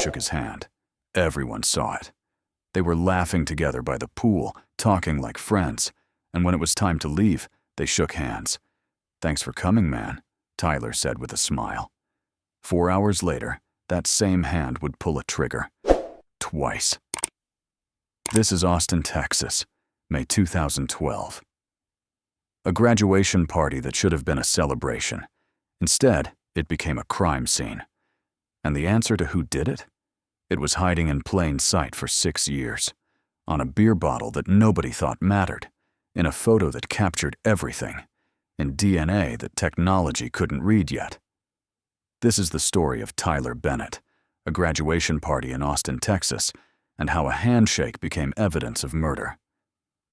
shook his hand. Everyone saw it. They were laughing together by the pool, talking like friends, and when it was time to leave, they shook hands. "Thanks for coming, man," Tyler said with a smile. 4 hours later, that same hand would pull a trigger. Twice. This is Austin, Texas, May 2012. A graduation party that should have been a celebration. Instead, it became a crime scene. And the answer to who did it? It was hiding in plain sight for 6 years, on a beer bottle that nobody thought mattered, in a photo that captured everything, in DNA that technology couldn't read yet. This is the story of Tyler Bennett, a graduation party in Austin, Texas, and how a handshake became evidence of murder.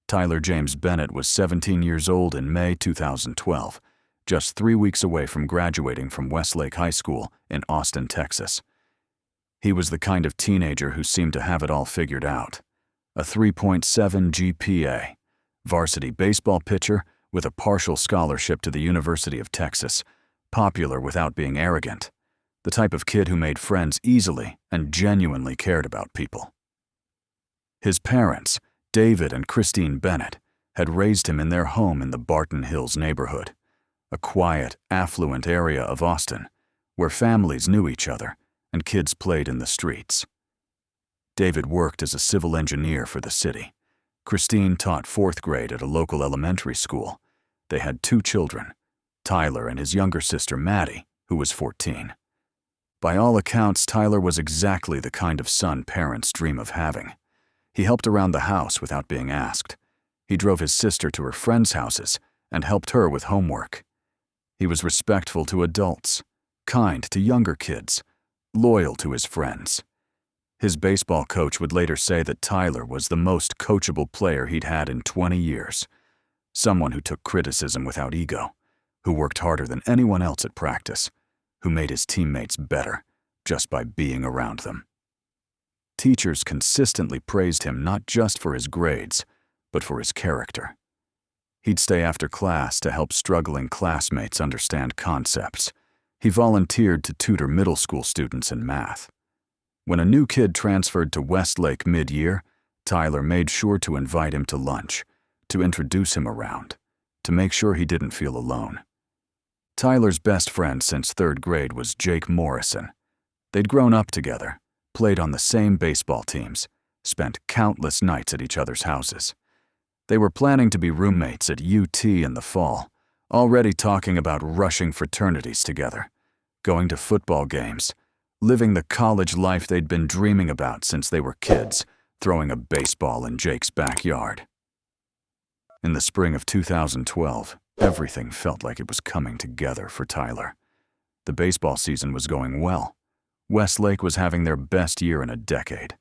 Tyler James Bennett was 17 years old in May 2012, just 3 weeks away from graduating from Westlake High School in Austin, Texas. He was the kind of teenager who seemed to have it all figured out. A 3.7 GPA, varsity baseball pitcher with a partial scholarship to the University of Texas, popular without being arrogant, the type of kid who made friends easily and genuinely cared about people. His parents, David and Christine Bennett, had raised him in their home in the Barton Hills neighborhood, a quiet, affluent area of Austin, where families knew each other and kids played in the streets. David worked as a civil engineer for the city. Christine taught 4th grade at a local elementary school. They had 2 children, Tyler and his younger sister Maddie, who was 14. By all accounts, Tyler was exactly the kind of son parents dream of having. He helped around the house without being asked. He drove his sister to her friends' houses and helped her with homework. He was respectful to adults, kind to younger kids, loyal to his friends. His baseball coach would later say that Tyler was the most coachable player he'd had in 20 years, someone who took criticism without ego, who worked harder than anyone else at practice, who made his teammates better just by being around them. Teachers consistently praised him not just for his grades, but for his character. He'd stay after class to help struggling classmates understand concepts. He volunteered to tutor middle school students in math. When a new kid transferred to Westlake mid-year, Tyler made sure to invite him to lunch, to introduce him around, to make sure he didn't feel alone. Tyler's best friend since 3rd grade was Jake Morrison. They'd grown up together, played on the same baseball teams, spent countless nights at each other's houses. They were planning to be roommates at UT in the fall, already talking about rushing fraternities together, going to football games, living the college life they'd been dreaming about since they were kids, throwing a baseball in Jake's backyard. In the spring of 2012, everything felt like it was coming together for Tyler. The baseball season was going well. Westlake was having their best year in a decade,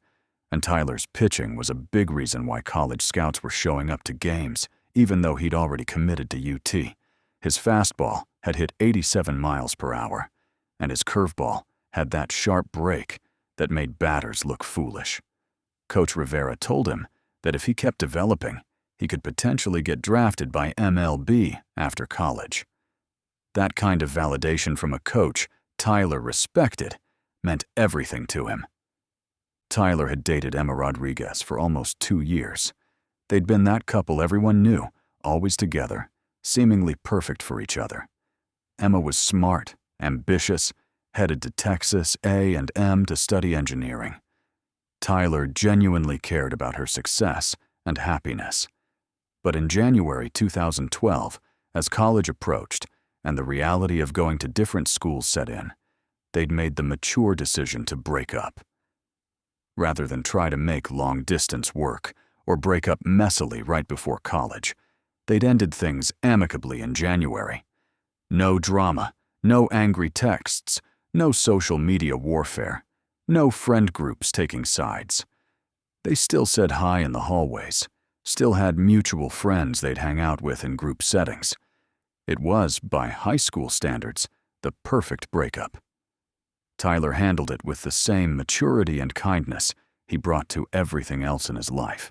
and Tyler's pitching was a big reason why college scouts were showing up to games, even though he'd already committed to UT. His fastball had hit 87 miles per hour, and his curveball had that sharp break that made batters look foolish. Coach Rivera told him that if he kept developing, he could potentially get drafted by MLB after college. That kind of validation from a coach Tyler respected meant everything to him. Tyler had dated Emma Rodriguez for almost 2 years. They'd been that couple everyone knew, always together, seemingly perfect for each other. Emma was smart, ambitious, headed to Texas A&M to study engineering. Tyler genuinely cared about her success and happiness. But in January 2012, as college approached and the reality of going to different schools set in, they'd made the mature decision to break up. Rather than try to make long-distance work or break up messily right before college, they'd ended things amicably in January. No drama, no angry texts, no social media warfare, no friend groups taking sides. They still said hi in the hallways, still had mutual friends they'd hang out with in group settings. It was, by high school standards, the perfect breakup. Tyler handled it with the same maturity and kindness he brought to everything else in his life.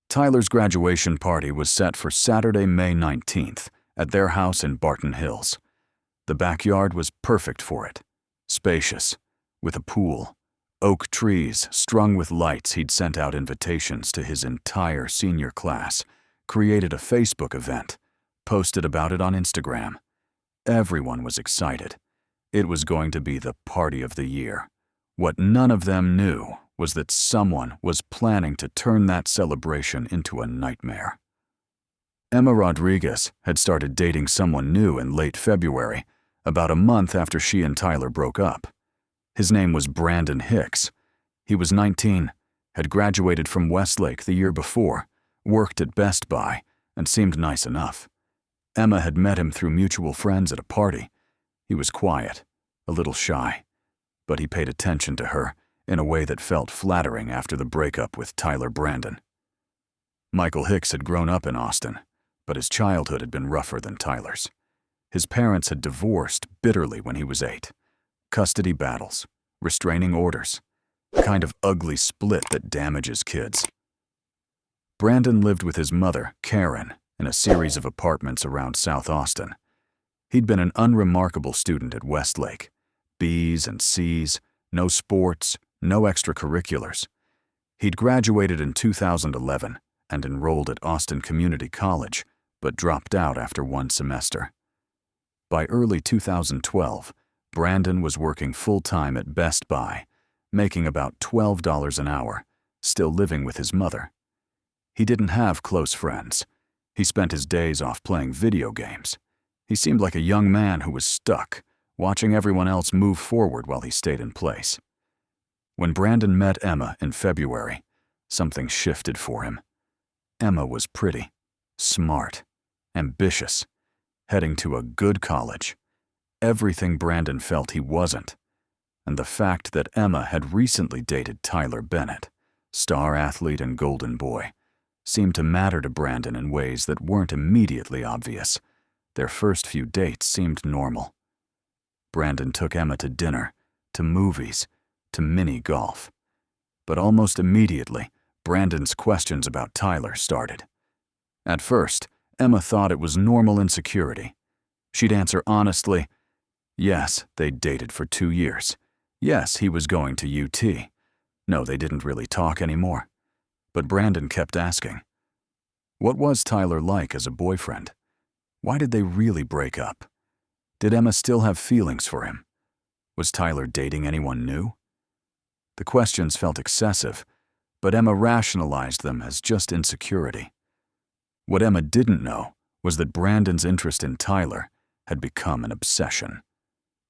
Tyler's graduation party was set for Saturday, May 19th, at their house in Barton Hills. The backyard was perfect for it, spacious, with a pool, oak trees strung with lights, he'd sent out invitations to his entire senior class, created a Facebook event, posted about it on Instagram. Everyone was excited. It was going to be the party of the year. What none of them knew was that someone was planning to turn that celebration into a nightmare. Emma Rodriguez had started dating someone new in late February, about a month after she and Tyler broke up. His name was Brandon Hicks. He was 19, had graduated from Westlake the year before, worked at Best Buy, and seemed nice enough. Emma had met him through mutual friends at a party. He was quiet, a little shy, but he paid attention to her in a way that felt flattering after the breakup with Tyler Brandon. Michael Hicks had grown up in Austin, but his childhood had been rougher than Tyler's. His parents had divorced bitterly when he was 8. Custody battles, restraining orders, a kind of ugly split that damages kids. Brandon lived with his mother, Karen, in a series of apartments around South Austin. He'd been an unremarkable student at Westlake. B's and C's, no sports, no extracurriculars. He'd graduated in 2011 and enrolled at Austin Community College, but dropped out after 1 semester. By early 2012, Brandon was working full-time at Best Buy, making about $12 an hour, still living with his mother. He didn't have close friends. He spent his days off playing video games. He seemed like a young man who was stuck, watching everyone else move forward while he stayed in place. When Brandon met Emma in February, something shifted for him. Emma was pretty, smart, ambitious, heading to a good college. Everything Brandon felt he wasn't. And the fact that Emma had recently dated Tyler Bennett, star athlete and golden boy, seemed to matter to Brandon in ways that weren't immediately obvious. Their first few dates seemed normal. Brandon took Emma to dinner, to movies, to mini golf. But almost immediately, Brandon's questions about Tyler started. At first, Emma thought it was normal insecurity. She'd answer honestly, yes, they'd dated for 2 years. Yes, he was going to UT. No, they didn't really talk anymore. But Brandon kept asking, what was Tyler like as a boyfriend? Why did they really break up? Did Emma still have feelings for him? Was Tyler dating anyone new? The questions felt excessive, but Emma rationalized them as just insecurity. What Emma didn't know was that Brandon's interest in Tyler had become an obsession.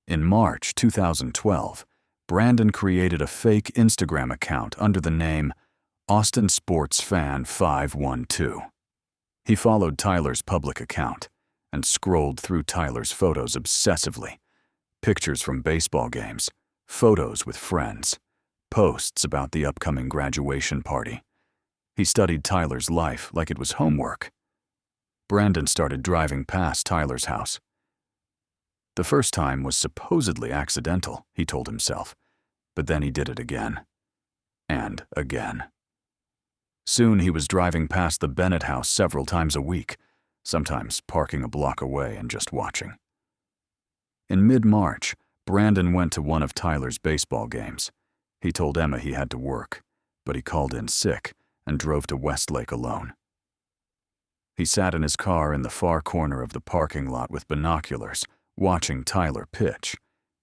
In March 2012, Brandon created a fake Instagram account under the name Austin Sports Fan 512. He followed Tyler's public account and scrolled through Tyler's photos obsessively. Pictures from baseball games, photos with friends, posts about the upcoming graduation party. He studied Tyler's life like it was homework. Brandon started driving past Tyler's house. The first time was supposedly accidental, he told himself, but then he did it again. And again. Soon he was driving past the Bennett house several times a week, sometimes parking a block away and just watching. In mid-March, Brandon went to one of Tyler's baseball games. He told Emma he had to work, but he called in sick and drove to Westlake alone. He sat in his car in the far corner of the parking lot with binoculars, watching Tyler pitch.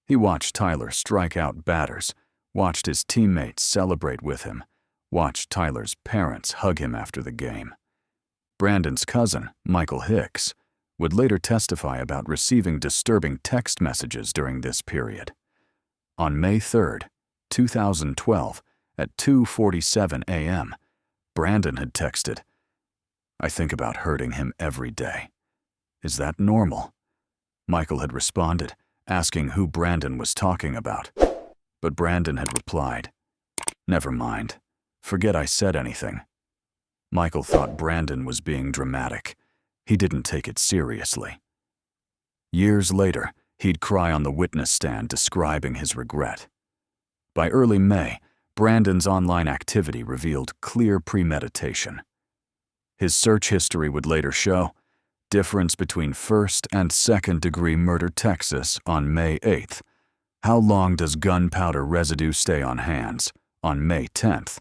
He watched Tyler strike out batters, watched his teammates celebrate with him, watched Tyler's parents hug him after the game. Brandon's cousin, Michael Hicks, would later testify about receiving disturbing text messages during this period. On May 3, 2012, at 2:47 a.m., Brandon had texted, "I think about hurting him every day. Is that normal?" Michael had responded, asking who Brandon was talking about. But Brandon had replied, "Never mind. Forget I said anything." Michael thought Brandon was being dramatic. He didn't take it seriously. Years later, he'd cry on the witness stand describing his regret. By early May, Brandon's online activity revealed clear premeditation. His search history would later show difference between first and second-degree murder Texas on May 8th, How long does gunpowder residue stay on hands? On May 10th.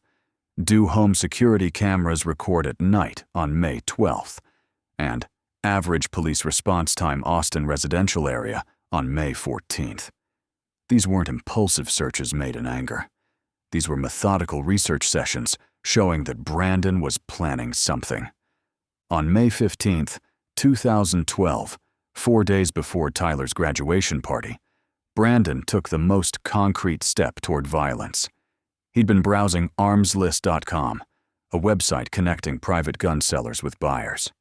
Do home security cameras record at night? On May 12th. And average police response time Austin residential area on May 14th. These weren't impulsive searches made in anger. These were methodical research sessions showing that Brandon was planning something. On May 15th, 2012, 4 days before Tyler's graduation party, Brandon took the most concrete step toward violence. He'd been browsing armslist.com, a website connecting private gun sellers with buyers.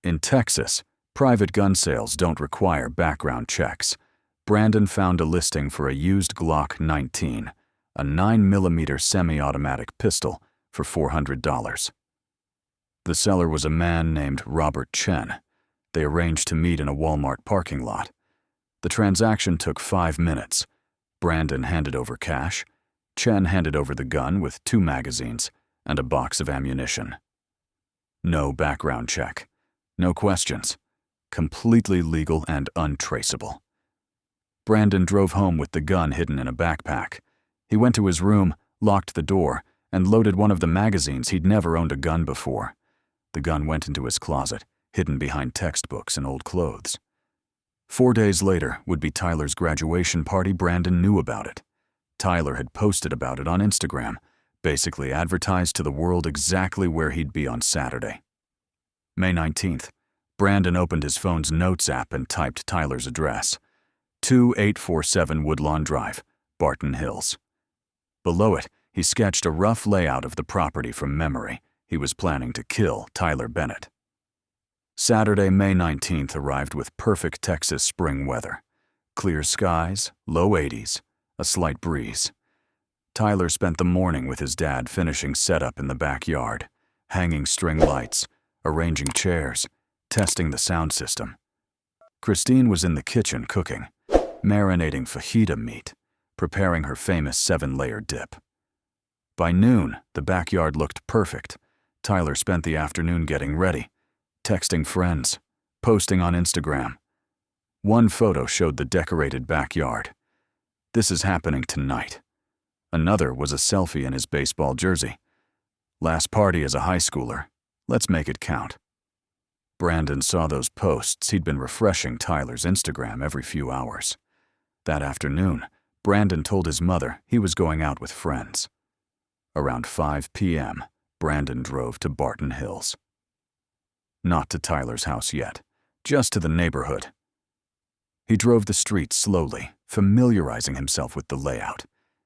In Texas, private gun sales don't require background checks. Brandon found a listing for a used Glock 19, a 9mm semi-automatic pistol, for $400. The seller was a man named Robert Chen. They arranged to meet in a Walmart parking lot. The transaction took 5 minutes. Brandon handed over cash. Chen handed over the gun with 2 magazines and a box of ammunition. No background check. No questions. Completely legal and untraceable. Brandon drove home with the gun hidden in a backpack. He went to his room, locked the door, and loaded one of the magazines. He'd never owned a gun before. The gun went into his closet, hidden behind textbooks and old clothes. 4 days later would be Tyler's graduation party. Brandon knew about it. Tyler had posted about it on Instagram, basically advertised to the world exactly where he'd be on Saturday. May 19th, Brandon opened his phone's Notes app and typed Tyler's address, 2847 Woodlawn Drive, Barton Hills. Below it, he sketched a rough layout of the property from memory. He was planning to kill Tyler Bennett. Saturday, May 19th arrived with perfect Texas spring weather. Clear skies, low 80s, a slight breeze. Tyler spent the morning with his dad finishing setup in the backyard, hanging string lights, arranging chairs, testing the sound system. Christine was in the kitchen cooking, marinating fajita meat, preparing her famous 7-layer dip. By noon, the backyard looked perfect. Tyler spent the afternoon getting ready, texting friends, posting on Instagram. One photo showed the decorated backyard. This is happening tonight. Another was a selfie in his baseball jersey. Last party as a high schooler. Let's make it count. Brandon saw those posts. He'd been refreshing Tyler's Instagram every few hours. That afternoon, Brandon told his mother he was going out with friends. Around 5 p.m., Brandon drove to Barton Hills. Not to Tyler's house yet, just to the neighborhood. He drove the streets slowly, familiarizing himself with the layout.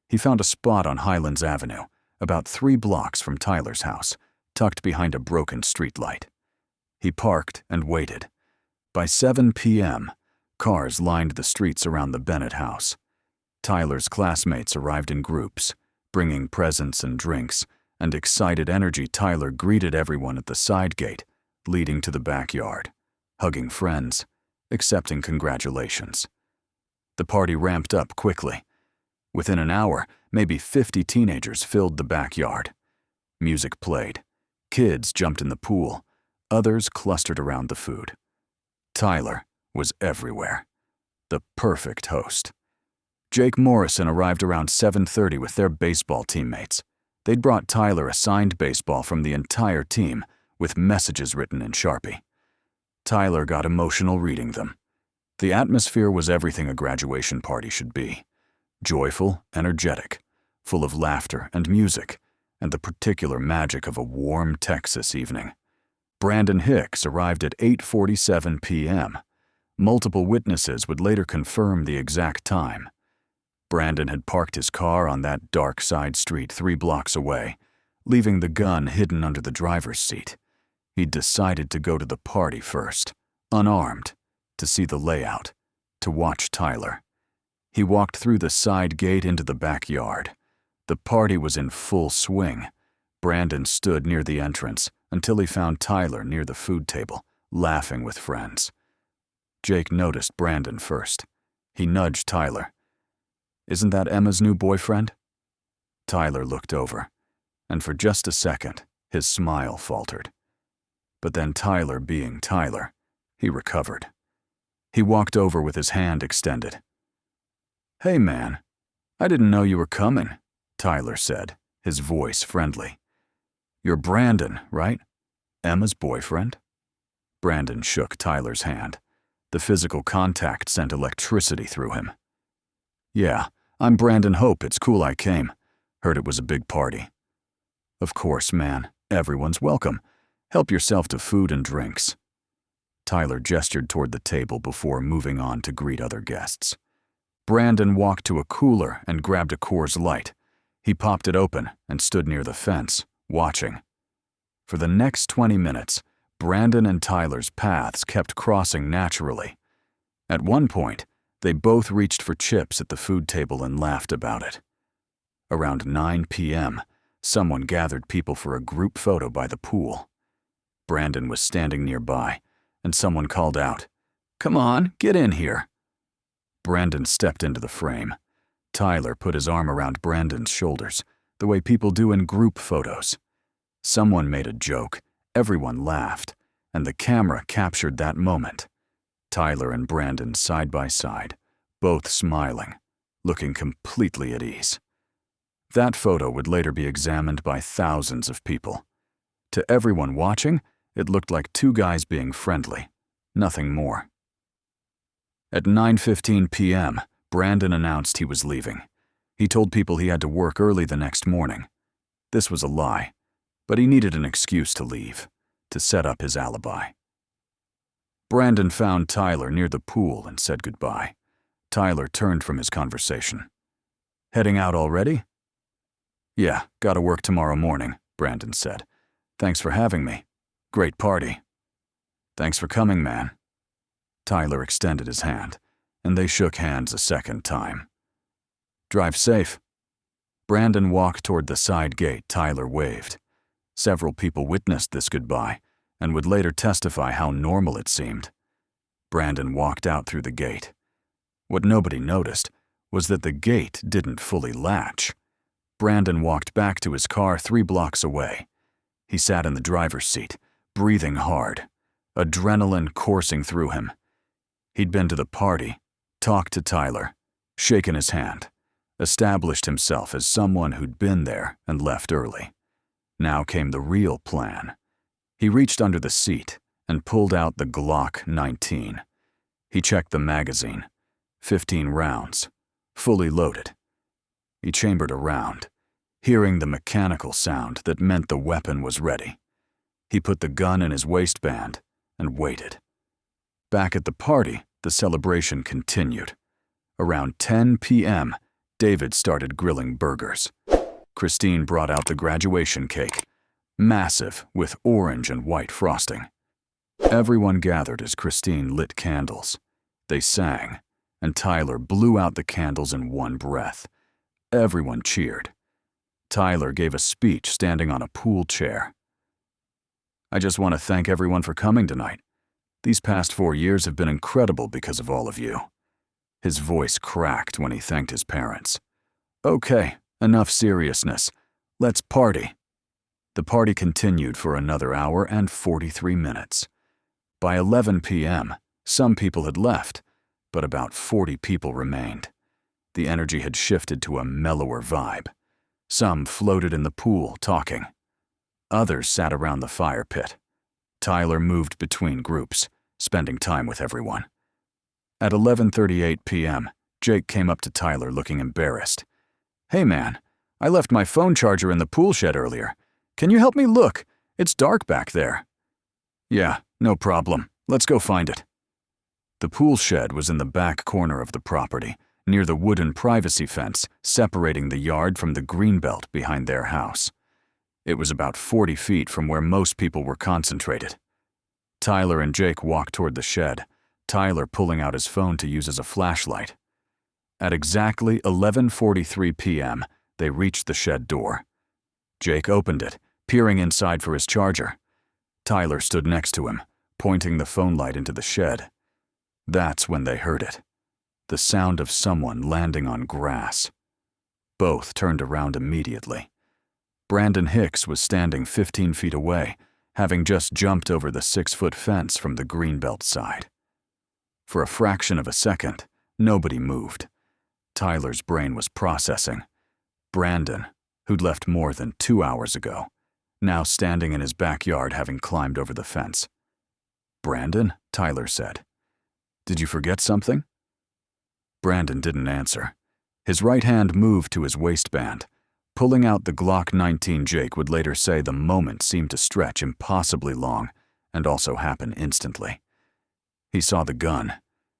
He found a spot on Highlands Avenue, about 3 blocks from Tyler's house, tucked behind a broken streetlight. He parked and waited. By 7 p.m., cars lined the streets around the Bennett house. Tyler's classmates arrived in groups, bringing presents and drinks, and excited energy. Tyler greeted everyone at the side gate, leading to the backyard, hugging friends, accepting congratulations. The party ramped up quickly. Within an hour, maybe 50 teenagers filled the backyard. Music played. Kids jumped in the pool. Others clustered around the food. Tyler was everywhere. The perfect host. Jake Morrison arrived around 7:30 with their baseball teammates. They'd brought Tyler a signed baseball from the entire team with messages written in Sharpie. Tyler got emotional reading them. The atmosphere was everything a graduation party should be. Joyful, energetic, full of laughter and music, and the particular magic of a warm Texas evening. Brandon Hicks arrived at 8:47 p.m. Multiple witnesses would later confirm the exact time. Brandon had parked his car on that dark side street 3 blocks away, leaving the gun hidden under the driver's seat. He'd decided to go to the party first, unarmed, to see the layout, to watch Tyler. He walked through the side gate into the backyard. The party was in full swing. Brandon stood near the entrance until he found Tyler near the food table, laughing with friends. Jake noticed Brandon first. He nudged Tyler. "Isn't that Emma's new boyfriend?" Tyler looked over, and for just a second, his smile faltered. But then Tyler being Tyler, he recovered. He walked over with his hand extended. "Hey, man. I didn't know you were coming," Tyler said, his voice friendly. "You're Brandon, right? Emma's boyfriend?" Brandon shook Tyler's hand. The physical contact sent electricity through him. "Yeah, I'm Brandon Hope. It's cool I came. Heard it was a big party." "Of course, man. Everyone's welcome. Help yourself to food and drinks." Tyler gestured toward the table before moving on to greet other guests. Brandon walked to a cooler and grabbed a Coors Light. He popped it open and stood near the fence, watching. For the next 20 minutes, Brandon and Tyler's paths kept crossing naturally. At one point, they both reached for chips at the food table and laughed about it. Around 9 p.m., someone gathered people for a group photo by the pool. Brandon was standing nearby, and someone called out, "Come on, get in here." Brandon stepped into the frame. Tyler put his arm around Brandon's shoulders, the way people do in group photos. Someone made a joke, everyone laughed, and the camera captured that moment. Tyler and Brandon side by side, both smiling, looking completely at ease. That photo would later be examined by thousands of people. To everyone watching, it looked like two guys being friendly, nothing more. At 9:15 p.m., Brandon announced he was leaving. He told people he had to work early the next morning. This was a lie, but he needed an excuse to leave, to set up his alibi. Brandon found Tyler near the pool and said goodbye. Tyler turned from his conversation. "Heading out already?" "Yeah, gotta work tomorrow morning," Brandon said. "Thanks for having me. Great party." "Thanks for coming, man." Tyler extended his hand, and they shook hands a second time. "Drive safe." Brandon walked toward the side gate Tyler waved. Several people witnessed this goodbye and would later testify how normal it seemed. Brandon walked out through the gate. What nobody noticed was that the gate didn't fully latch. Brandon walked back to his car 3 blocks away. He sat in the driver's seat, breathing hard, adrenaline coursing through him. He'd been to the party, talked to Tyler, shaken his hand, established himself as someone who'd been there and left early. Now came the real plan. He reached under the seat and pulled out the Glock 19. He checked the magazine, 15 rounds, fully loaded. He chambered a round, hearing the mechanical sound that meant the weapon was ready. He put the gun in his waistband and waited. Back at the party, the celebration continued. Around 10 p.m., David started grilling burgers. Christine brought out the graduation cake, massive with orange and white frosting. Everyone gathered as Christine lit candles. They sang, and Tyler blew out the candles in one breath. Everyone cheered. Tyler gave a speech standing on a pool chair. "I just want to thank everyone for coming tonight. These past 4 years have been incredible because of all of you." His voice cracked when he thanked his parents. "Okay, enough seriousness. Let's party." The party continued for another hour and 43 minutes. By 11 p.m., some people had left, but about 40 people remained. The energy had shifted to a mellower vibe. Some floated in the pool, talking. Others sat around the fire pit. Tyler moved between groups, spending time with everyone. At 11:38 p.m., Jake came up to Tyler looking embarrassed. "Hey man, I left my phone charger in the pool shed earlier. Can you help me look? It's dark back there." "Yeah, no problem. Let's go find it." The pool shed was in the back corner of the property, near the wooden privacy fence separating the yard from the greenbelt behind their house. It was about 40 feet from where most people were concentrated. Tyler and Jake walked toward the shed, Tyler pulling out his phone to use as a flashlight. At exactly 11:43 p.m., they reached the shed door. Jake opened it, peering inside for his charger. Tyler stood next to him, pointing the phone light into the shed. That's when they heard it. The sound of someone landing on grass. Both turned around immediately. Brandon Hicks was standing 15 feet away, having just jumped over the 6-foot fence from the greenbelt side. For a fraction of a second, nobody moved. Tyler's brain was processing. Brandon, who'd left more than 2 hours ago, now standing in his backyard having climbed over the fence. "Brandon?" Tyler said. "Did you forget something?" Brandon didn't answer. His right hand moved to his waistband, pulling out the Glock 19. Jake would later say the moment seemed to stretch impossibly long and also happen instantly. He saw the gun.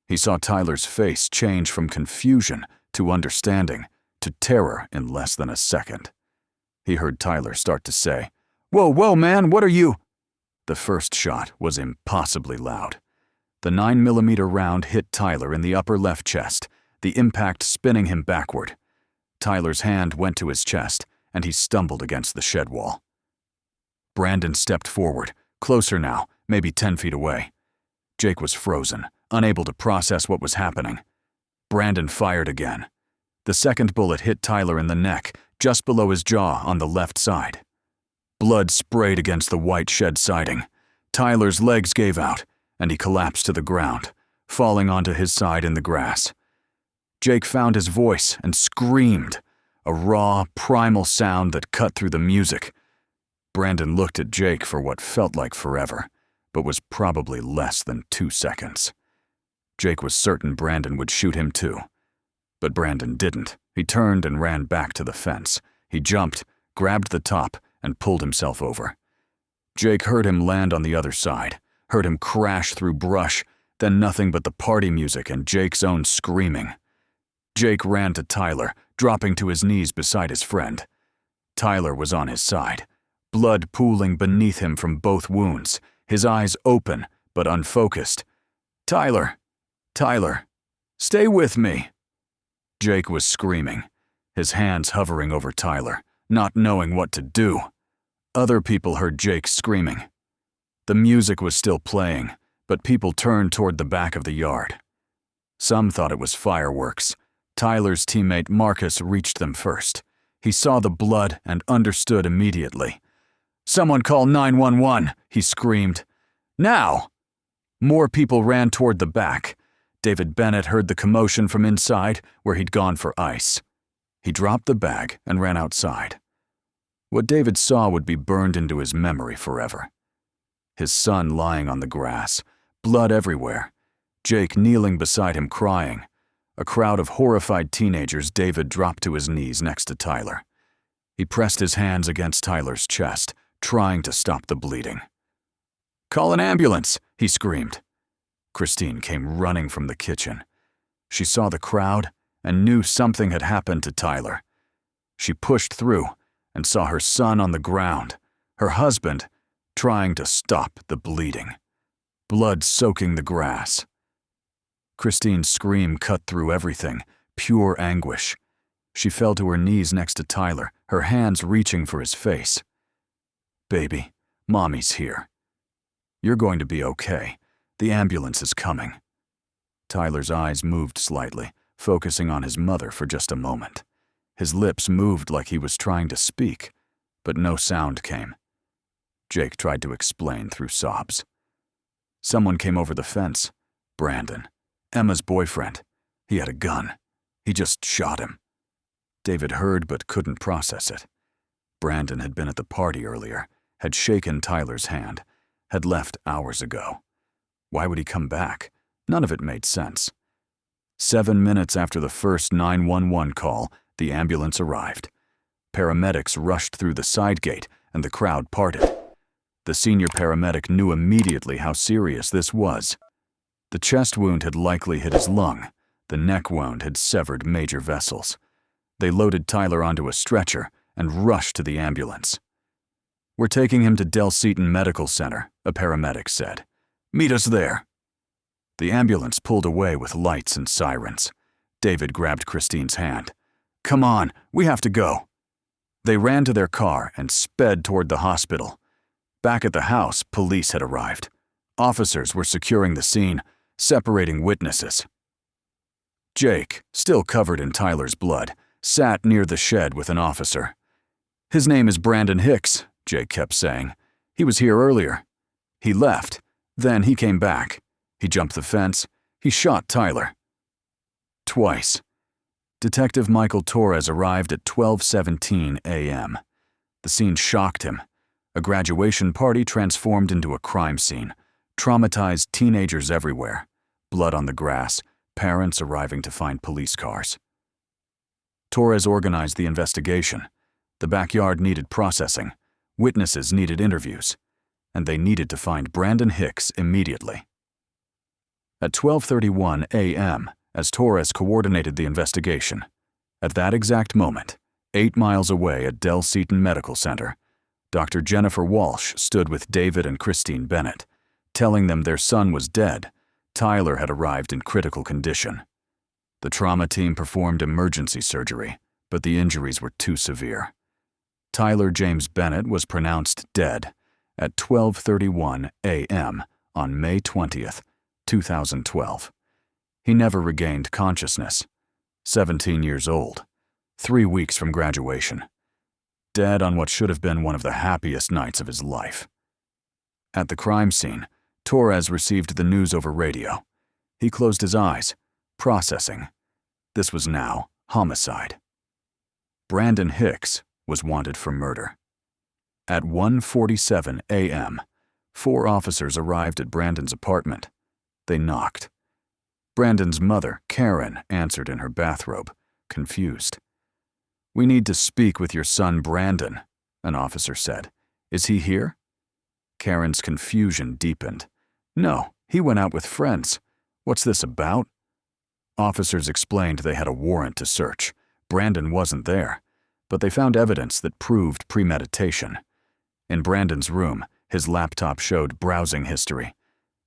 He saw Tyler's face change from confusion to understanding to terror in less than a second. He heard Tyler start to say, "Whoa, whoa, man, what are you?" The first shot was impossibly loud. The 9mm round hit Tyler in the upper left chest, the impact spinning him backward. Tyler's hand went to his chest, and he stumbled against the shed wall. Brandon stepped forward, closer now, maybe 10 feet away. Jake was frozen, unable to process what was happening. Brandon fired again. The second bullet hit Tyler in the neck, just below his jaw on the left side. Blood sprayed against the white shed siding. Tyler's legs gave out, and he collapsed to the ground, falling onto his side in the grass. Jake found his voice and screamed, a raw, primal sound that cut through the music. Brandon looked at Jake for what felt like forever, but was probably less than 2 seconds. Jake was certain Brandon would shoot him too. But Brandon didn't. He turned and ran back to the fence. He jumped, grabbed the top, and pulled himself over. Jake heard him land on the other side, heard him crash through brush, then nothing but the party music and Jake's own screaming. Jake ran to Tyler, dropping to his knees beside his friend. Tyler was on his side, blood pooling beneath him from both wounds, his eyes open but unfocused. "Tyler! Tyler! Stay with me!" Jake was screaming, his hands hovering over Tyler, not knowing what to do. Other people heard Jake screaming. The music was still playing, but people turned toward the back of the yard. Some thought it was fireworks. Tyler's teammate Marcus reached them first. He saw the blood and understood immediately. "Someone call 911, he screamed. "Now!" More people ran toward the back. David Bennett heard the commotion from inside, where he'd gone for ice. He dropped the bag and ran outside. What David saw would be burned into his memory forever. His son lying on the grass, blood everywhere. Jake kneeling beside him crying. A crowd of horrified teenagers. David dropped to his knees next to Tyler. He pressed his hands against Tyler's chest, trying to stop the bleeding. "Call an ambulance!" he screamed. Christine came running from the kitchen. She saw the crowd and knew something had happened to Tyler. She pushed through and saw her son on the ground, her husband trying to stop the bleeding, blood soaking the grass. Christine's scream cut through everything, pure anguish. She fell to her knees next to Tyler, her hands reaching for his face. "Baby, Mommy's here. You're going to be okay. The ambulance is coming." Tyler's eyes moved slightly, focusing on his mother for just a moment. His lips moved like he was trying to speak, but no sound came. Jake tried to explain through sobs. "Someone came over the fence. Brandon. Emma's boyfriend. He had a gun. He just shot him." David heard but couldn't process it. Brandon had been at the party earlier, had shaken Tyler's hand, had left hours ago. Why would he come back? None of it made sense. 7 minutes after the first 911 call, the ambulance arrived. Paramedics rushed through the side gate and the crowd parted. The senior paramedic knew immediately how serious this was. The chest wound had likely hit his lung. The neck wound had severed major vessels. They loaded Tyler onto a stretcher and rushed to the ambulance. "We're taking him to Del Seaton Medical Center," a paramedic said. "Meet us there." The ambulance pulled away with lights and sirens. David grabbed Christine's hand. "Come on, we have to go." They ran to their car and sped toward the hospital. Back at the house, police had arrived. Officers were securing the scene, separating witnesses. Jake, still covered in Tyler's blood, sat near the shed with an officer. "His name is Brandon Hicks," Jake kept saying. "He was here earlier. He left. Then he came back. He jumped the fence. He shot Tyler. Twice." Detective Michael Torres arrived at 12:17 a.m. The scene shocked him. A graduation party transformed into a crime scene. Traumatized teenagers everywhere. Blood on the grass, parents arriving to find police cars. Torres organized the investigation. The backyard needed processing. Witnesses needed interviews. And they needed to find Brandon Hicks immediately. At 12:31 a.m., as Torres coordinated the investigation, at that exact moment, 8 miles away at Del Seaton Medical Center, Dr. Jennifer Walsh stood with David and Christine Bennett, telling them their son was dead. Tyler had arrived in critical condition. The trauma team performed emergency surgery, but the injuries were too severe. Tyler James Bennett was pronounced dead at 12:31 a.m. on May 20th, 2012. He never regained consciousness. 17 years old, 3 weeks from graduation. Dead on what should have been one of the happiest nights of his life. At the crime scene, Torres received the news over radio. He closed his eyes, processing. This was now homicide. Brandon Hicks was wanted for murder. At 1:47 a.m., 4 officers arrived at Brandon's apartment. They knocked. Brandon's mother, Karen, answered in her bathrobe, confused. "We need to speak with your son, Brandon," an officer said. "Is he here?" Karen's confusion deepened. "No, he went out with friends. What's this about?" Officers explained they had a warrant to search. Brandon wasn't there, but they found evidence that proved premeditation. In Brandon's room, his laptop showed browsing history,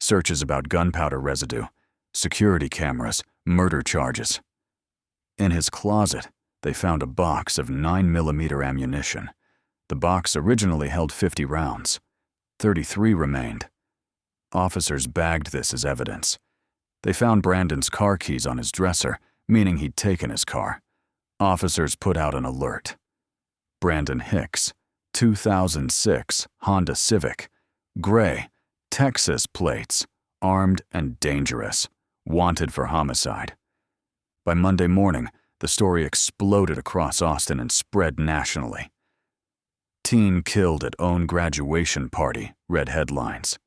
searches about gunpowder residue, security cameras, murder charges. In his closet, they found a box of 9mm ammunition. The box originally held 50 rounds. 33 remained. Officers bagged this as evidence. They found Brandon's car keys on his dresser, meaning he'd taken his car. Officers put out an alert. Brandon Hicks, 2006 Honda Civic, gray, Texas plates, armed and dangerous, wanted for homicide. By Monday morning, the story exploded across Austin and spread nationally. "Teen killed at own graduation party," read headlines.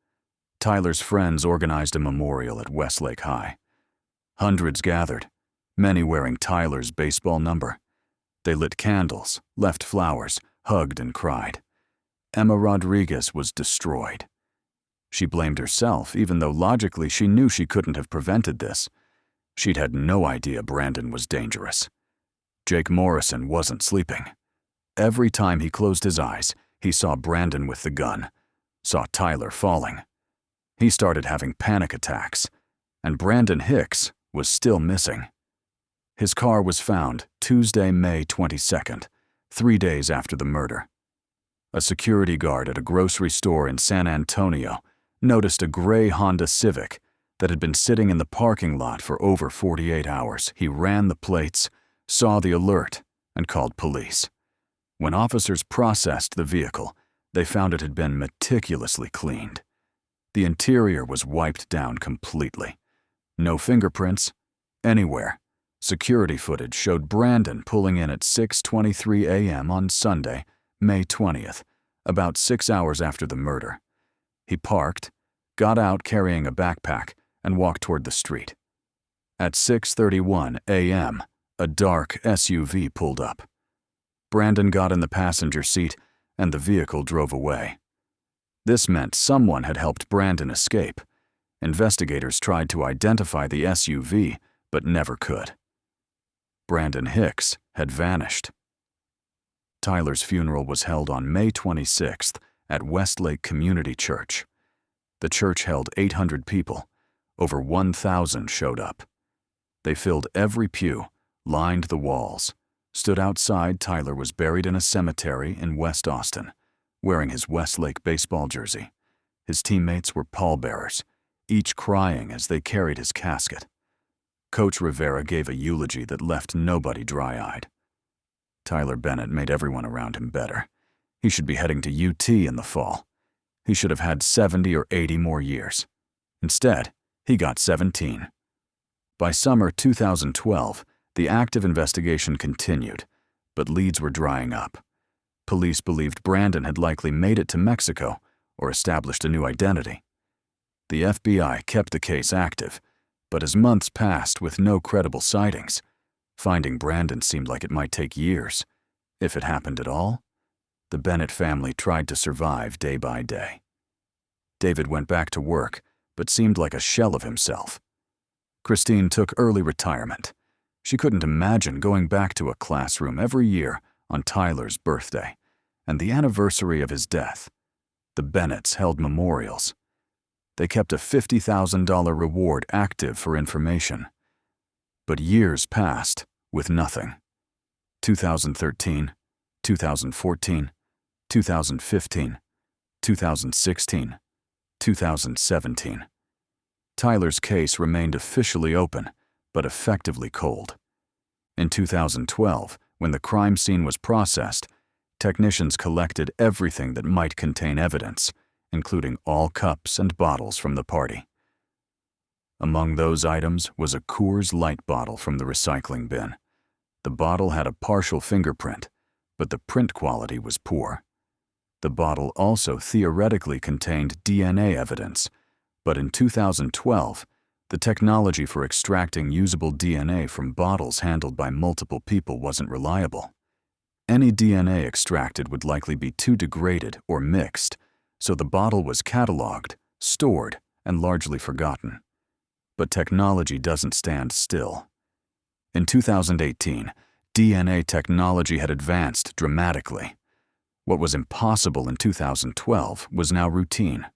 Tyler's friends organized a memorial at Westlake High. Hundreds gathered, many wearing Tyler's baseball number. They lit candles, left flowers, hugged and cried. Emma Rodriguez was destroyed. She blamed herself, even though logically she knew she couldn't have prevented this. She'd had no idea Brandon was dangerous. Jake Morrison wasn't sleeping. Every time he closed his eyes, he saw Brandon with the gun, saw Tyler falling. He started having panic attacks, and Brandon Hicks was still missing. His car was found Tuesday, May 22nd, 3 days after the murder. A security guard at a grocery store in San Antonio noticed a gray Honda Civic that had been sitting in the parking lot for over 48 hours. He ran the plates, saw the alert, and called police. When officers processed the vehicle, they found it had been meticulously cleaned. The interior was wiped down completely. No fingerprints, anywhere. Security footage showed Brandon pulling in at 6:23 a.m. on Sunday, May 20th, about 6 hours after the murder. He parked, got out carrying a backpack, and walked toward the street. At 6:31 a.m., a dark SUV pulled up. Brandon got in the passenger seat, and the vehicle drove away. This meant someone had helped Brandon escape. Investigators tried to identify the SUV, but never could. Brandon Hicks had vanished. Tyler's funeral was held on May 26th at Westlake Community Church. The church held 800 people. Over 1,000 showed up. They filled every pew, lined the walls. Stood outside, Tyler was buried in a cemetery in West Austin, wearing his Westlake baseball jersey. His teammates were pallbearers, each crying as they carried his casket. Coach Rivera gave a eulogy that left nobody dry-eyed. Tyler Bennett made everyone around him better. He should be heading to UT in the fall. He should have had 70 or 80 more years. Instead, he got 17. By summer 2012, The active investigation continued, but leads were drying up. Police believed Brandon had likely made it to Mexico or established a new identity. The FBI kept the case active, but as months passed with no credible sightings, finding Brandon seemed like it might take years, if it happened at all. The Bennett family tried to survive day by day. David went back to work, but seemed like a shell of himself. Christine took early retirement. She couldn't imagine going back to a classroom every year on Tyler's birthday and the anniversary of his death. The Bennetts held memorials. They kept a $50,000 reward active for information. But years passed with nothing. 2013, 2014, 2015, 2016, 2017. Tyler's case remained officially open, but effectively cold. In 2012, when the crime scene was processed, technicians collected everything that might contain evidence, including all cups and bottles from the party. Among those items was a Coors Light bottle from the recycling bin. The bottle had a partial fingerprint, but the print quality was poor. The bottle also theoretically contained DNA evidence, but in 2012, the technology for extracting usable DNA from bottles handled by multiple people wasn't reliable. Any DNA extracted would likely be too degraded or mixed, so the bottle was cataloged, stored, and largely forgotten. But technology doesn't stand still. In 2018, DNA technology had advanced dramatically. What was impossible in 2012 was now routine.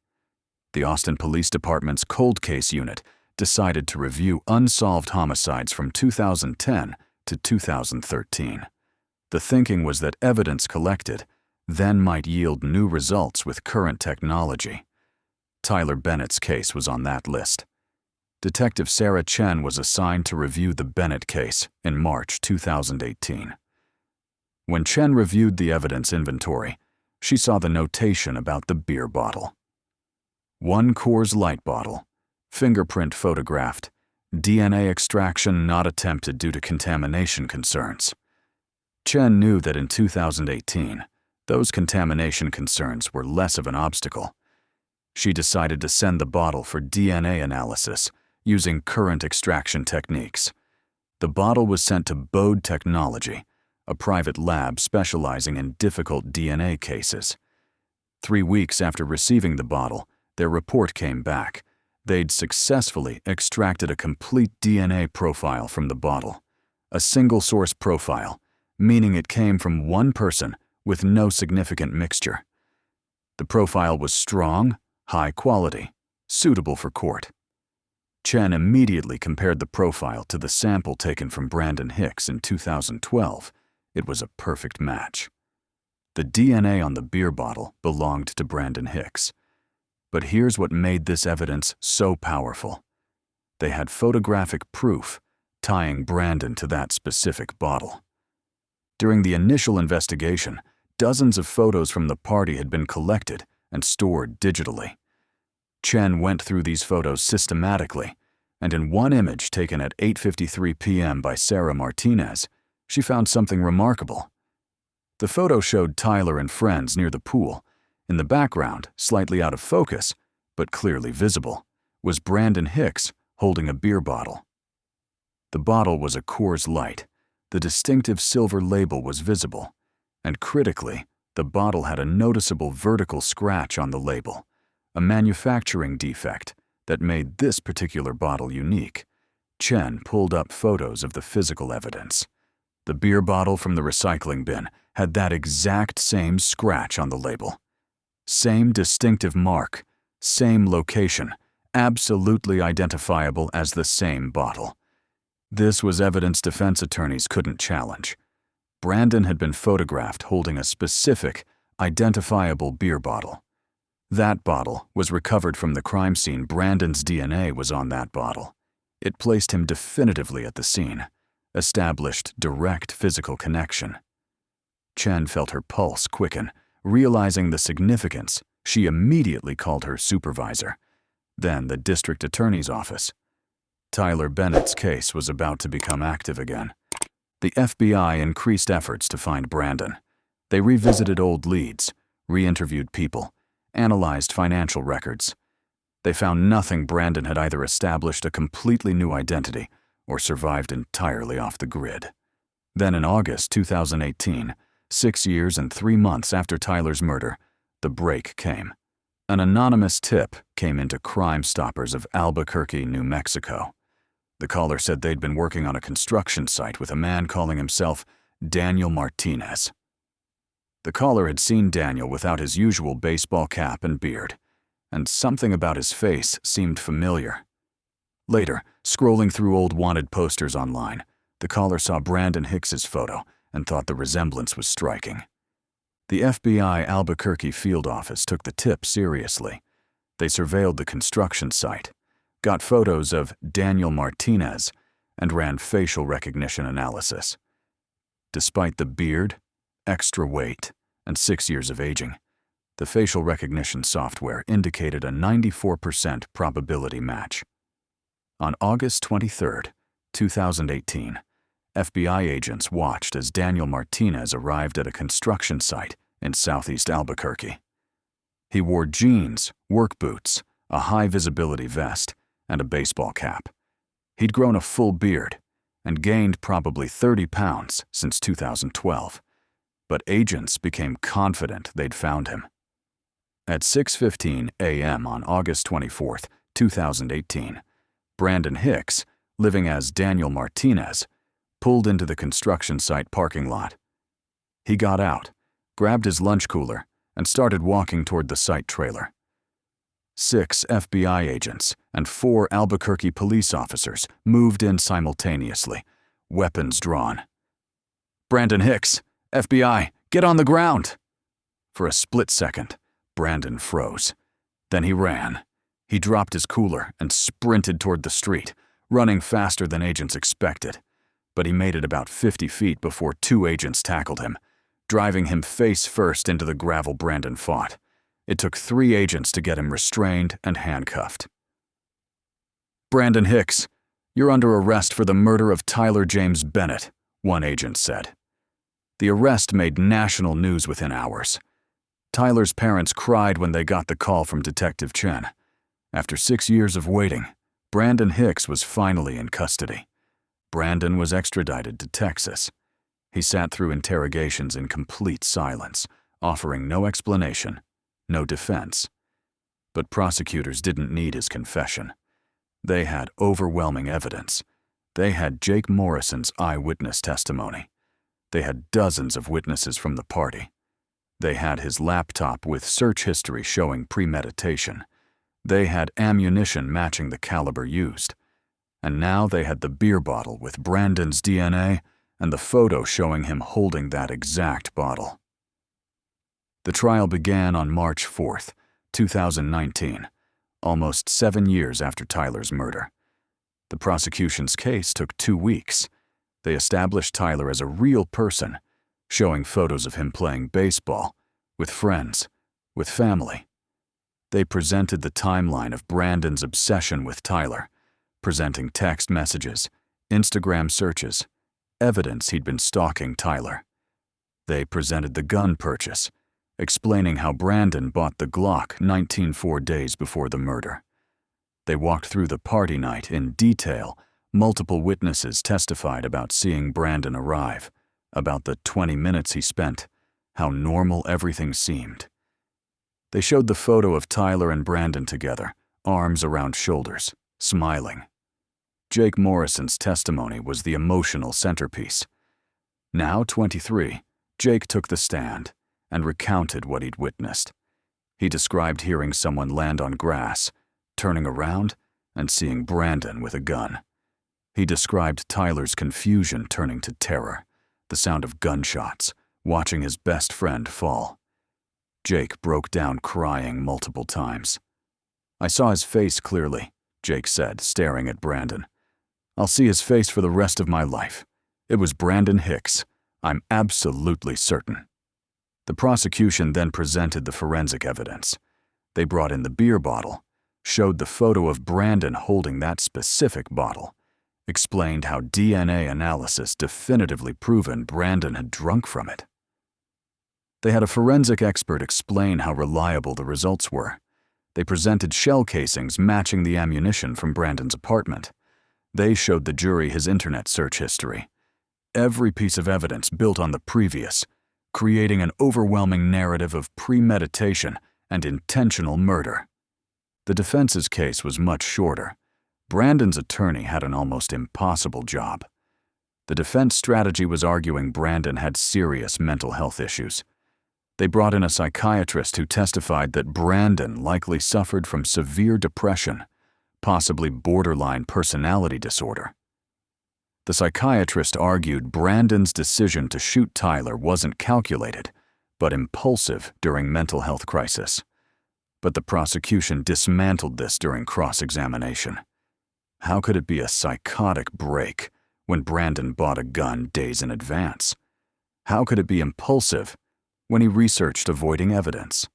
The Austin Police Department's Cold Case Unit decided to review unsolved homicides from 2010 to 2013. The thinking was that evidence collected then might yield new results with current technology. Tyler Bennett's case was on that list. Detective Sarah Chen was assigned to review the Bennett case in March 2018. When Chen reviewed the evidence inventory, she saw the notation about the beer bottle. 1 Coors Light bottle, fingerprint photographed, DNA extraction not attempted due to contamination concerns. Chen knew that in 2018, those contamination concerns were less of an obstacle. She decided to send the bottle for DNA analysis using current extraction techniques. The bottle was sent to Bode Technology, a private lab specializing in difficult DNA cases. 3 weeks after receiving the bottle, their report came back. They'd successfully extracted a complete DNA profile from the bottle, a single-source profile, meaning it came from one person with no significant mixture. The profile was strong, high quality, suitable for court. Chen immediately compared the profile to the sample taken from Brandon Hicks in 2012. It was a perfect match. The DNA on the beer bottle belonged to Brandon Hicks. But here's what made this evidence so powerful. They had photographic proof tying Brandon to that specific bottle. During the initial investigation, dozens of photos from the party had been collected and stored digitally. Chen went through these photos systematically, and in one image taken at 8:53 p.m. by Sarah Martinez, she found something remarkable. The photo showed Tyler and friends near the pool. In the background, slightly out of focus, but clearly visible, was Brandon Hicks holding a beer bottle. The bottle was a Coors Light. The distinctive silver label was visible, and critically, the bottle had a noticeable vertical scratch on the label, a manufacturing defect that made this particular bottle unique. Chen pulled up photos of the physical evidence. The beer bottle from the recycling bin had that exact same scratch on the label. Same distinctive mark, same location, absolutely identifiable as the same bottle. This was evidence defense attorneys couldn't challenge. Brandon had been photographed holding a specific, identifiable beer bottle. That bottle was recovered from the crime scene. Brandon's DNA was on that bottle. It placed him definitively at the scene, established direct physical connection. Chen felt her pulse quicken. Realizing the significance, she immediately called her supervisor, then the district attorney's office. Tyler Bennett's case was about to become active again. The FBI increased efforts to find Brandon. They revisited old leads, re-interviewed people, analyzed financial records. They found nothing. Brandon had either established a completely new identity or survived entirely off the grid. Then in August 2018, 6 years and 3 months after Tyler's murder, the break came. An anonymous tip came into Crime Stoppers of Albuquerque, New Mexico. The caller said they'd been working on a construction site with a man calling himself Daniel Martinez. The caller had seen Daniel without his usual baseball cap and beard, and something about his face seemed familiar. Later, scrolling through old wanted posters online, the caller saw Brandon Hicks's photo and thought the resemblance was striking. The FBI Albuquerque field office took the tip seriously. They surveilled the construction site, got photos of Daniel Martinez, and ran facial recognition analysis. Despite the beard, extra weight, and 6 years of aging, the facial recognition software indicated a 94% probability match. On August 23, 2018, FBI agents watched as Daniel Martinez arrived at a construction site in southeast Albuquerque. He wore jeans, work boots, a high-visibility vest, and a baseball cap. He'd grown a full beard and gained probably 30 pounds since 2012, but agents became confident they'd found him. At 6:15 a.m. on August 24, 2018, Brandon Hicks, living as Daniel Martinez, pulled into the construction site parking lot. He got out, grabbed his lunch cooler, and started walking toward the site trailer. 6 FBI agents and 4 Albuquerque police officers moved in simultaneously, weapons drawn. "Brandon Hicks, FBI, get on the ground!" For a split second, Brandon froze. Then he ran. He dropped his cooler and sprinted toward the street, running faster than agents expected. But he made it about 50 feet before 2 agents tackled him, driving him face first into the gravel. Brandon fought. It took 3 agents to get him restrained and handcuffed. "Brandon Hicks, you're under arrest for the murder of Tyler James Bennett," one agent said. The arrest made national news within hours. Tyler's parents cried when they got the call from Detective Chen. After 6 years of waiting, Brandon Hicks was finally in custody. Brandon was extradited to Texas. He sat through interrogations in complete silence, offering no explanation, no defense. But prosecutors didn't need his confession. They had overwhelming evidence. They had Jake Morrison's eyewitness testimony. They had dozens of witnesses from the party. They had his laptop with search history showing premeditation. They had ammunition matching the caliber used. And now they had the beer bottle with Brandon's DNA and the photo showing him holding that exact bottle. The trial began on March 4, 2019, almost 7 years after Tyler's murder. The prosecution's case took 2 weeks. They established Tyler as a real person, showing photos of him playing baseball, with friends, with family. They presented the timeline of Brandon's obsession with Tyler, presenting text messages, Instagram searches, evidence he'd been stalking Tyler. They presented the gun purchase, explaining how Brandon bought the Glock 19 days before the murder. They walked through the party night in detail. Multiple witnesses testified about seeing Brandon arrive, about the 20 minutes he spent, how normal everything seemed. They showed the photo of Tyler and Brandon together, arms around shoulders, smiling. Jake Morrison's testimony was the emotional centerpiece. Now 23, Jake took the stand and recounted what he'd witnessed. He described hearing someone land on grass, turning around, and seeing Brandon with a gun. He described Tyler's confusion turning to terror, the sound of gunshots, watching his best friend fall. Jake broke down crying multiple times. "I saw his face clearly," Jake said, staring at Brandon. "I'll see his face for the rest of my life. It was Brandon Hicks. I'm absolutely certain." The prosecution then presented the forensic evidence. They brought in the beer bottle, showed the photo of Brandon holding that specific bottle, explained how DNA analysis definitively proven Brandon had drunk from it. They had a forensic expert explain how reliable the results were. They presented shell casings matching the ammunition from Brandon's apartment. They showed the jury his internet search history. Every piece of evidence built on the previous, creating an overwhelming narrative of premeditation and intentional murder. The defense's case was much shorter. Brandon's attorney had an almost impossible job. The defense strategy was arguing Brandon had serious mental health issues. They brought in a psychiatrist who testified that Brandon likely suffered from severe depression, possibly borderline personality disorder. The psychiatrist argued Brandon's decision to shoot Tyler wasn't calculated, but impulsive during mental health crisis. But the prosecution dismantled this during cross-examination. How could it be a psychotic break when Brandon bought a gun days in advance? How could it be impulsive when he researched avoiding evidence?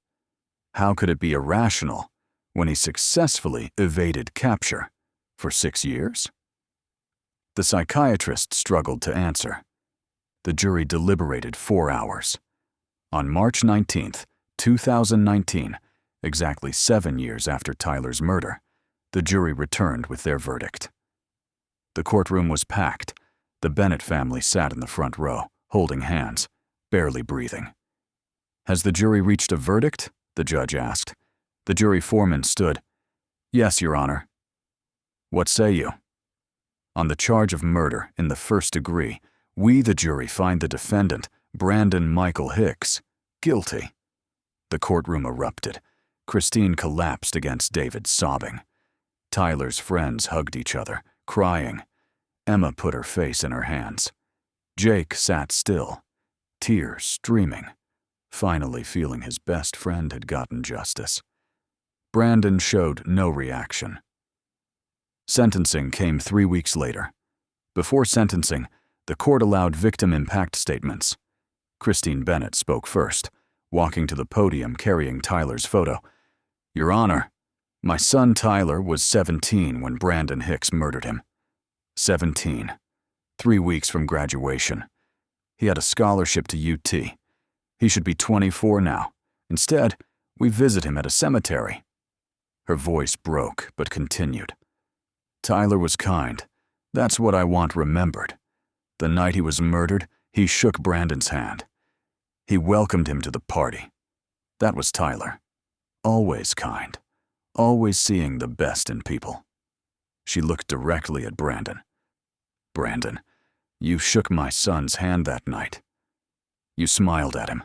How could it be irrational when he successfully evaded capture for 6 years? The psychiatrist struggled to answer. The jury deliberated 4 hours. On March 19, 2019, exactly 7 years after Tyler's murder, the jury returned with their verdict. The courtroom was packed. The Bennett family sat in the front row, holding hands, barely breathing. "Has the jury reached a verdict?" the judge asked. The jury foreman stood. "Yes, Your Honor." "What say you?" "On the charge of murder in the first degree, we, the jury, find the defendant, Brandon Michael Hicks, guilty." The courtroom erupted. Christine collapsed against David, sobbing. Tyler's friends hugged each other, crying. Emma put her face in her hands. Jake sat still, tears streaming, finally feeling his best friend had gotten justice. Brandon showed no reaction. Sentencing came 3 weeks later. Before sentencing, the court allowed victim impact statements. Christine Bennett spoke first, walking to the podium carrying Tyler's photo. "Your Honor, my son Tyler was 17 when Brandon Hicks murdered him. 17. 3 weeks from graduation. He had a scholarship to UT. He should be 24 now. Instead, we visit him at a cemetery." Her voice broke, but continued. "Tyler was kind. That's what I want remembered. The night he was murdered, he shook Brandon's hand. He welcomed him to the party. That was Tyler. Always kind. Always seeing the best in people." She looked directly at Brandon. "Brandon, you shook my son's hand that night. You smiled at him,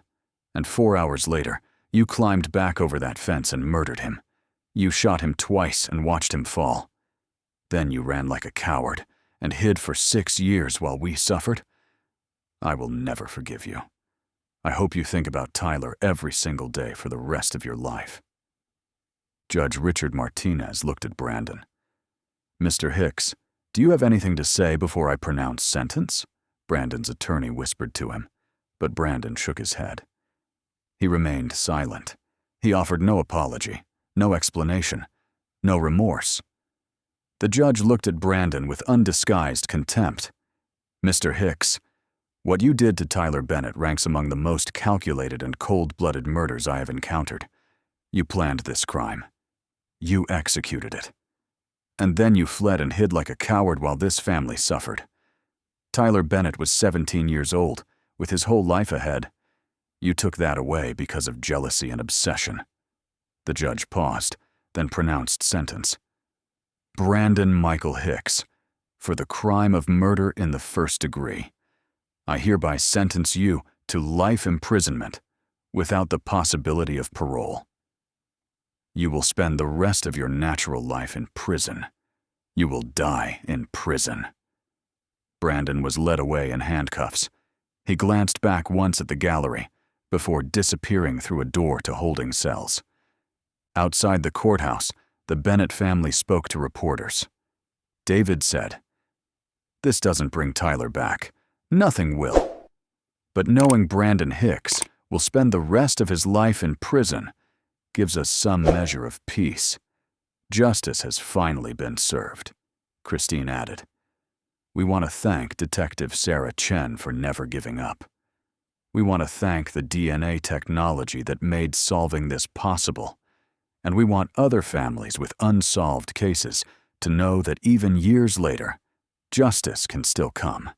and 4 hours later, you climbed back over that fence and murdered him. You shot him twice and watched him fall. Then you ran like a coward and hid for 6 years while we suffered. I will never forgive you. I hope you think about Tyler every single day for the rest of your life." Judge Richard Martinez looked at Brandon. "Mr. Hicks, do you have anything to say before I pronounce sentence?" Brandon's attorney whispered to him, but Brandon shook his head. He remained silent. He offered no apology, no explanation, no remorse. The judge looked at Brandon with undisguised contempt. "Mr. Hicks, what you did to Tyler Bennett ranks among the most calculated and cold-blooded murders I have encountered. You planned this crime. You executed it. And then you fled and hid like a coward while this family suffered. Tyler Bennett was 17 years old, with his whole life ahead. You took that away because of jealousy and obsession." The judge paused, then pronounced sentence. "Brandon Michael Hicks, for the crime of murder in the first degree, I hereby sentence you to life imprisonment without the possibility of parole. You will spend the rest of your natural life in prison. You will die in prison." Brandon was led away in handcuffs. He glanced back once at the gallery before disappearing through a door to holding cells. Outside the courthouse, the Bennett family spoke to reporters. David said, "This doesn't bring Tyler back. Nothing will. But knowing Brandon Hicks will spend the rest of his life in prison gives us some measure of peace. Justice has finally been served," Christine added. "We want to thank Detective Sarah Chen for never giving up. We want to thank the DNA technology that made solving this possible. And we want other families with unsolved cases to know that even years later, justice can still come."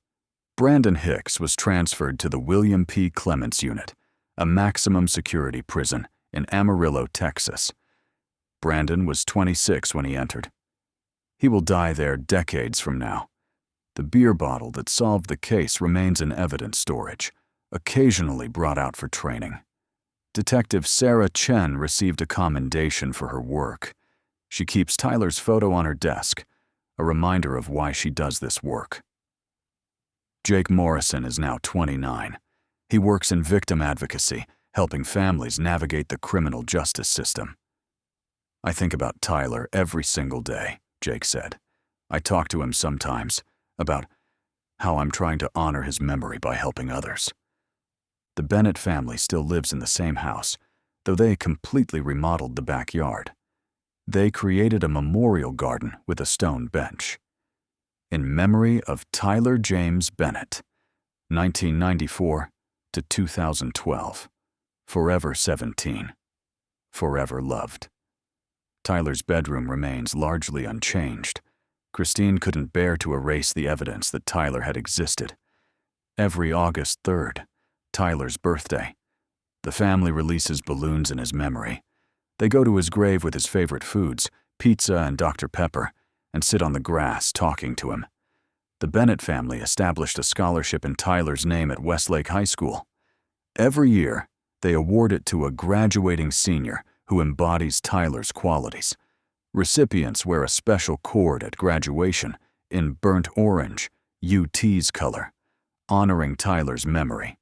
Brandon Hicks was transferred to the William P. Clements Unit, a maximum security prison in Amarillo, Texas. Brandon was 26 when he entered. He will die there decades from now. The beer bottle that solved the case remains in evidence storage, occasionally brought out for training. Detective Sarah Chen received a commendation for her work. She keeps Tyler's photo on her desk, a reminder of why she does this work. Jake Morrison is now 29. He works in victim advocacy, helping families navigate the criminal justice system. "I think about Tyler every single day," Jake said. "I talk to him sometimes about how I'm trying to honor his memory by helping others." The Bennett family still lives in the same house, though they completely remodeled the backyard. They created a memorial garden with a stone bench. "In memory of Tyler James Bennett, 1994 to 2012, forever 17, forever loved." Tyler's bedroom remains largely unchanged. Christine couldn't bear to erase the evidence that Tyler had existed. Every August 3rd, Tyler's birthday, the family releases balloons in his memory. They go to his grave with his favorite foods, pizza and Dr. Pepper, and sit on the grass talking to him. The Bennett family established a scholarship in Tyler's name at Westlake High School. Every year, they award it to a graduating senior who embodies Tyler's qualities. Recipients wear a special cord at graduation in burnt orange, UT's color, honoring Tyler's memory.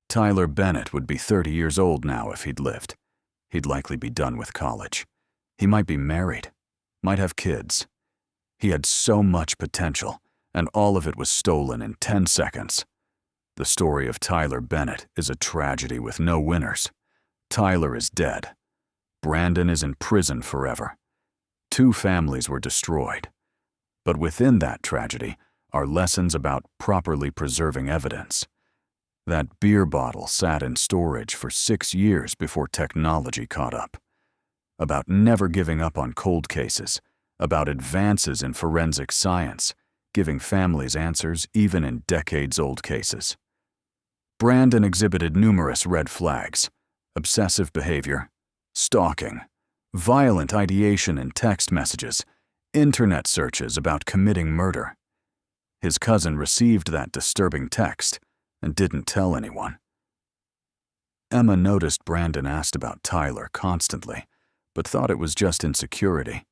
Tyler Bennett would be 30 years old now if he'd lived. He'd likely be done with college. He might be married, might have kids. He had so much potential, and all of it was stolen in 10 seconds. The story of Tyler Bennett is a tragedy with no winners. Tyler is dead. Brandon is in prison forever. 2 families were destroyed. But within that tragedy are lessons about properly preserving evidence. That beer bottle sat in storage for 6 years before technology caught up. About never giving up on cold cases, about advances in forensic science, giving families answers even in decades-old cases. Brandon exhibited numerous red flags: obsessive behavior, stalking, violent ideation in text messages, internet searches about committing murder. His cousin received that disturbing text and didn't tell anyone. Emma noticed Brandon asked about Tyler constantly, but thought it was just insecurity.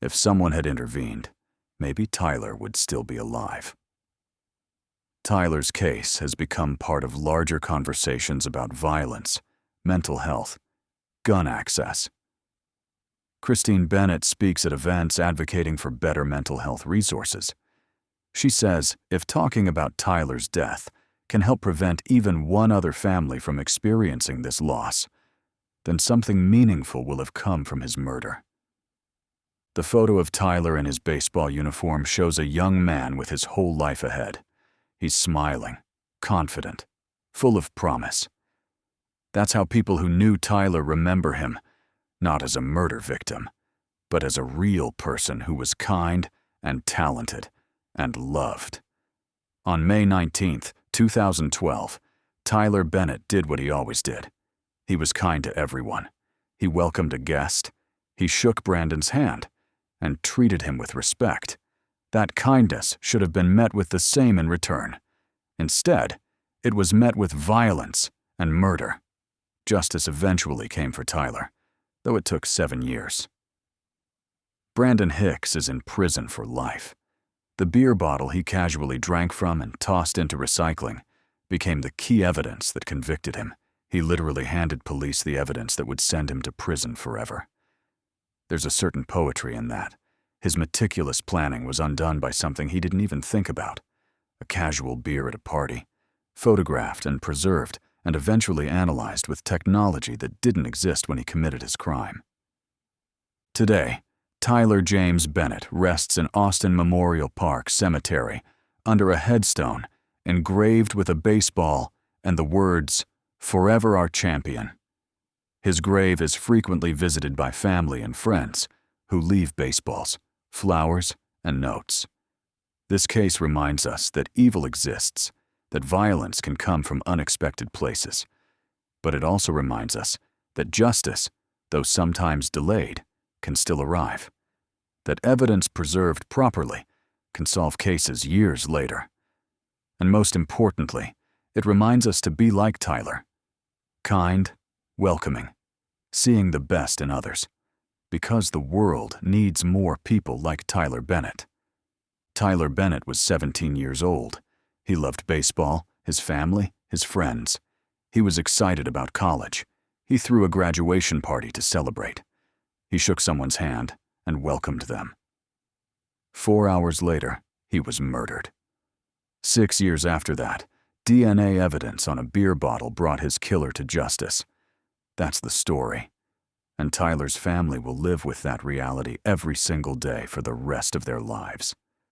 If someone had intervened, maybe Tyler would still be alive. Tyler's case has become part of larger conversations about violence, mental health, gun access. Christine Bennett speaks at events advocating for better mental health resources. She says if talking about Tyler's death can help prevent even one other family from experiencing this loss, then something meaningful will have come from his murder. The photo of Tyler in his baseball uniform shows a young man with his whole life ahead. He's smiling, confident, full of promise. That's how people who knew Tyler remember him, not as a murder victim, but as a real person who was kind and talented and loved. On May 19th, 2012, Tyler Bennett did what he always did. He was kind to everyone. He welcomed a guest. He shook Brandon's hand and treated him with respect. That kindness should have been met with the same in return. Instead, it was met with violence and murder. Justice eventually came for Tyler, though it took 7 years. Brandon Hicks is in prison for life. The beer bottle he casually drank from and tossed into recycling became the key evidence that convicted him. He literally handed police the evidence that would send him to prison forever. There's a certain poetry in that. His meticulous planning was undone by something he didn't even think about: a casual beer at a party, photographed and preserved and eventually analyzed with technology that didn't exist when he committed his crime. Today, Tyler James Bennett rests in Austin Memorial Park Cemetery under a headstone engraved with a baseball and the words, "Forever our champion." His grave is frequently visited by family and friends who leave baseballs, flowers, and notes. This case reminds us that evil exists, that violence can come from unexpected places. But it also reminds us that justice, though sometimes delayed, can still arrive. That evidence preserved properly can solve cases years later. And most importantly, it reminds us to be like Tyler. Kind, welcoming, seeing the best in others. Because the world needs more people like Tyler Bennett. Tyler Bennett was 17 years old. He loved baseball, his family, his friends. He was excited about college. He threw a graduation party to celebrate. He shook someone's hand and welcomed them. 4 hours later, he was murdered. 6 years after that, DNA evidence on a beer bottle brought his killer to justice. That's the story. And Tyler's family will live with that reality every single day for the rest of their lives.